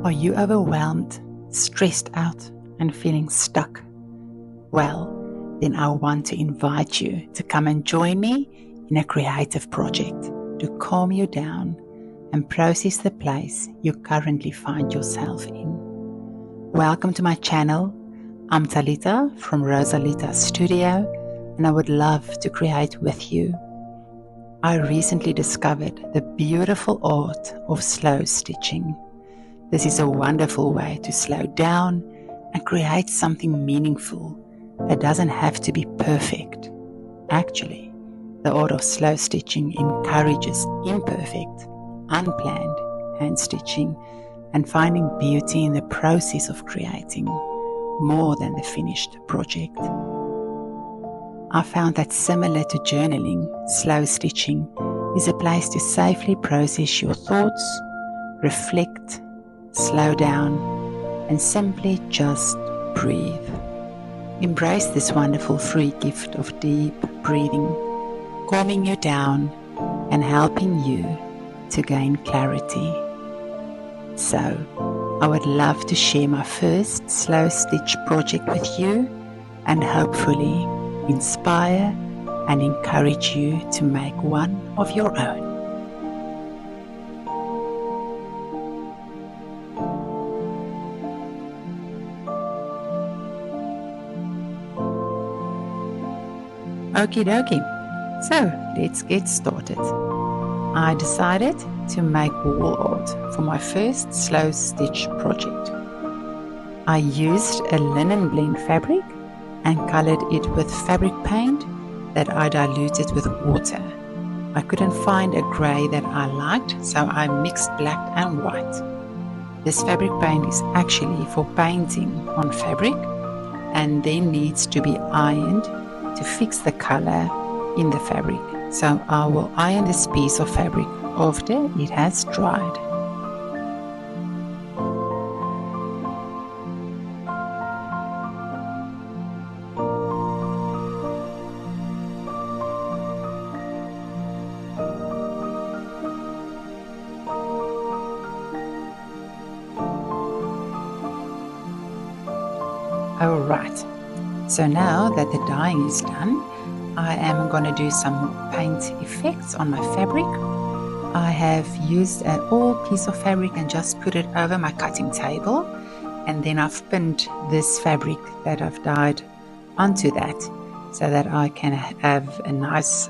Are you overwhelmed, stressed out, and feeling stuck? Well, then I want to invite you to come and join me in a creative project to calm you down and process the place you currently find yourself in. Welcome to my channel. I'm Talita from Rosalita Studio, and I would love to create with you. I recently discovered the beautiful art of slow stitching. This is a wonderful way to slow down and create something meaningful that doesn't have to be perfect. Actually, the art of slow stitching encourages imperfect, unplanned hand stitching and finding beauty in the process of creating more than the finished project. I found that similar to journaling, slow stitching is a place to safely process your thoughts, reflect, slow down, and simply just breathe. Embrace this wonderful free gift of deep breathing, calming you down and helping you to gain clarity. So, I would love to share my first slow stitch project with you and hopefully inspire and encourage you to make one of your own. Okie dokie, so let's get started. I decided to make wall art for my first slow stitch project. I used a linen blend fabric and colored it with fabric paint that I diluted with water. I couldn't find a grey that I liked, so I mixed black and white. This fabric paint is actually for painting on fabric and then needs to be ironed to fix the color in the fabric. So I will iron this piece of fabric after it has dried. Alright, so now that the dyeing is done, I am going to do some paint effects on my fabric. I have used an old piece of fabric and just put it over my cutting table, and then I've pinned this fabric that I've dyed onto that so that I can have a nice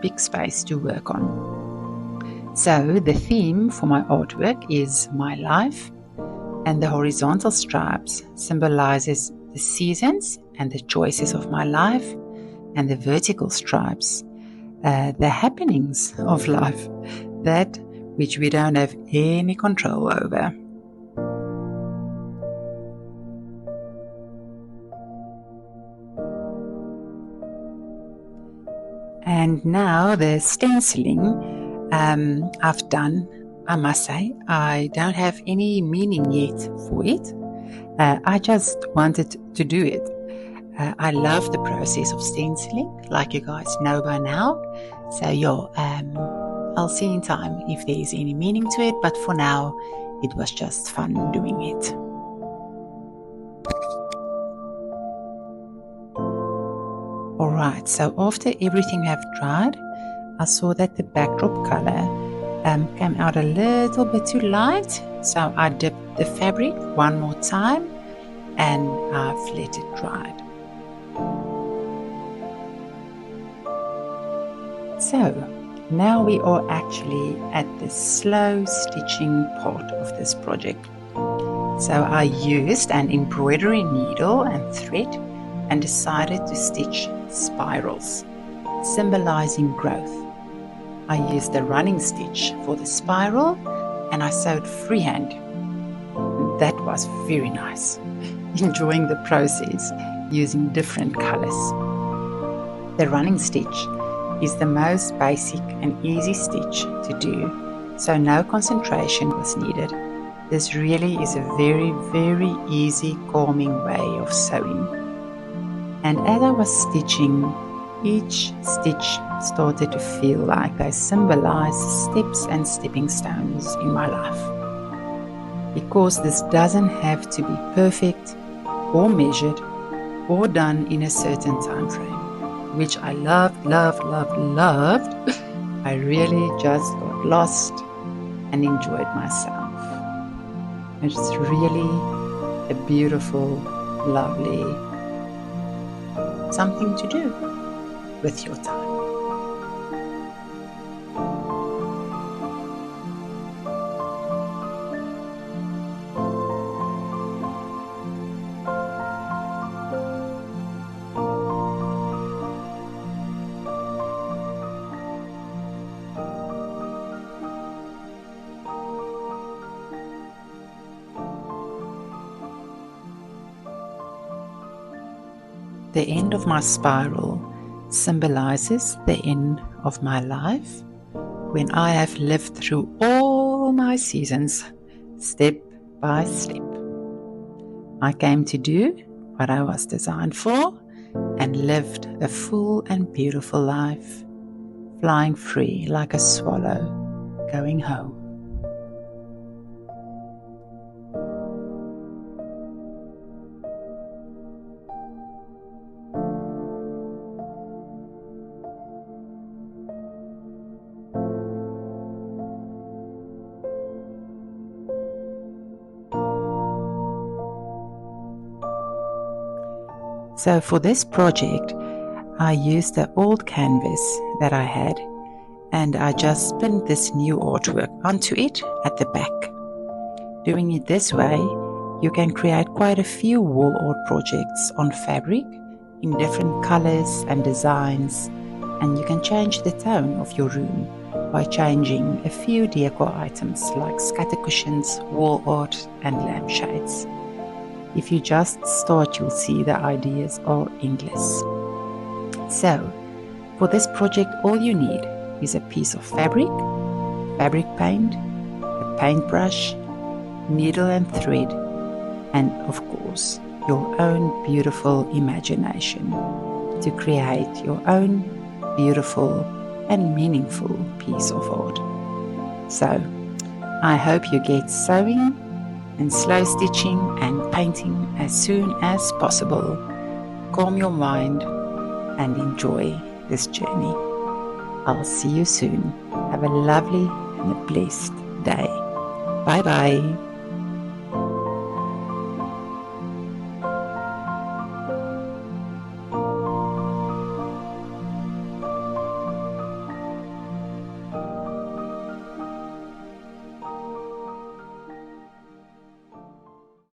big space to work on. So the theme for my artwork is my life, and the horizontal stripes symbolizes the seasons and the choices of my life, and the vertical stripes, the happenings of life, that which we don't have any control over. And now the stenciling I've done, I must say, I don't have any meaning yet for it. I just wanted to do it. I love the process of stenciling, like you guys know by now. So I'll see in time if there is any meaning to it, but for now, it was just fun doing it. Alright, so after everything have dried, I saw that the backdrop color came out a little bit too light, so I dipped the fabric one more time and I've let it dry. So now we are actually at the slow stitching part of this project. So I used an embroidery needle and thread and decided to stitch spirals, symbolizing growth. I used the running stitch for the spiral and I sewed freehand. That was very nice. Enjoying the process using different colors. The running stitch is the most basic and easy stitch to do, so no concentration was needed. This really is a very, very easy, calming way of sewing. And as I was stitching, each stitch started to feel like they symbolize steps and stepping stones in my life. because this doesn't have to be perfect or measured or done in a certain time frame, which I loved. I really just got lost and enjoyed myself. It's really a beautiful, lovely something to do with your time. The end of my spiral symbolizes the end of my life, when I have lived through all my seasons, step by step. I came to do what I was designed for and lived a full and beautiful life, flying free like a swallow, going home. So for this project, I used the old canvas that I had, and I just pinned this new artwork onto it at the back. Doing it this way, you can create quite a few wall art projects on fabric in different colors and designs, and you can change the tone of your room by changing a few decor items like scatter cushions, wall art, and lampshades. If you just start, you'll see the ideas are endless. So, for this project, all you need is a piece of fabric paint, a paintbrush, needle and thread, and of course, your own beautiful imagination to create your own beautiful and meaningful piece of art. So, I hope you get sewing and slow stitching and painting as soon as possible. Calm your mind and enjoy this journey. I'll see you soon. Have a lovely and a blessed day. Bye bye.